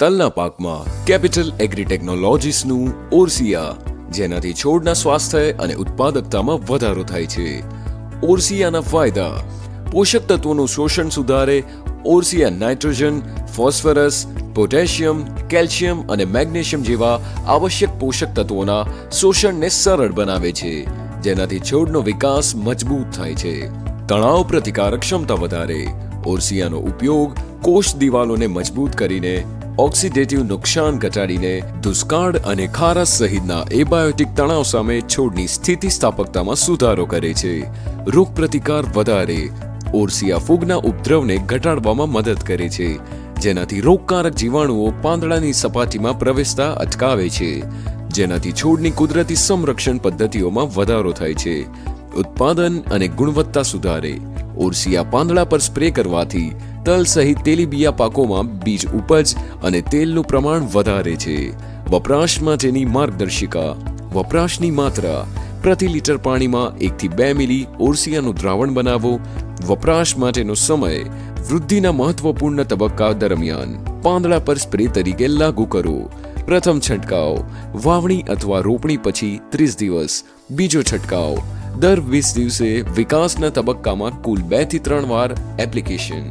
તલના પાકમાં capital agri ટેકનોલોજીસનું ઓર્સિયા, જેનાથી છોડના સ્વાસ્થ્ય અને ઉત્પાદકતામાં વધારો થાય છે. ઓર્સિયાના ફાયદા: પોષક તત્વોનું શોષણ સુધારે. ઓર્સિયા નાઇટ્રોજન, ફોસ્ફરસ, પોટેશિયમ, કેલ્શિયમ અને મેગ્નેશિયમ જેવા આવશ્યક પોષક તત્વોના શોષણને સરળ બનાવે છે, જેનાથી છોડનો વિકાસ મજબૂત થાય છે. તણાવ પ્રતિકારક ક્ષમતા વધારે. ઓર્સિયાનો ઉપયોગ કોષ દિવાલોને મજબૂત કરીને, ઓક્સિડેટિવ નુકસાન ઘટાડીને, દુષ્કાળ અને ખારાશ સહિતના એબાયોટિક તણાવ સામે છોડની સ્થિતિસ્થાપકતામાં સુધારો કરે છે. રોગ પ્રતિકાર વધારે. ઓર્સિયા ફૂગના ઉપદ્રવને ઘટાડવામાં મદદ કરે છે, જેનાથી રોગકારક જીવાણુઓ પાંદડાની સપાટીમાં પ્રવેશતા અટકાવે છે, જેનાથી છોડની કુદરતી સંરક્ષણ પદ્ધતિઓમાં વધારો થાય છે. ઉત્પાદન અને ગુણવત્તા સુધારે. ઓર્સિયા પાંદડા પર સ્પ્રે કરવાથી તલ સહિત તેલીબિયા પાકોમાં બીજ ઉપજ અને તેલનું પ્રમાણ વધારે છે. વપરાશ માટેની માર્ગદર્શિકા. વપરાશની માત્રા: પ્રતિ લીટર પાણીમાં 1 થી 2 મિલી ઓર્સિયાનું દ્રાવણ બનાવો. વપરાશ માટેનો સમય: વૃદ્ધિના મહત્વપૂર્ણ તબક્કા દરમિયાન પાંદડા પર સ્પ્રે તરીકે લાગુ કરો. પ્રથમ છંટકાવ: વાવણી અથવા રોપણી પછી 30 દિવસ. બીજો છંટકાવ: દર 20 દિવસે. વિકાસના તબક્કામાં કુલ 2 થી 3 વાર એપ્લિકેશન.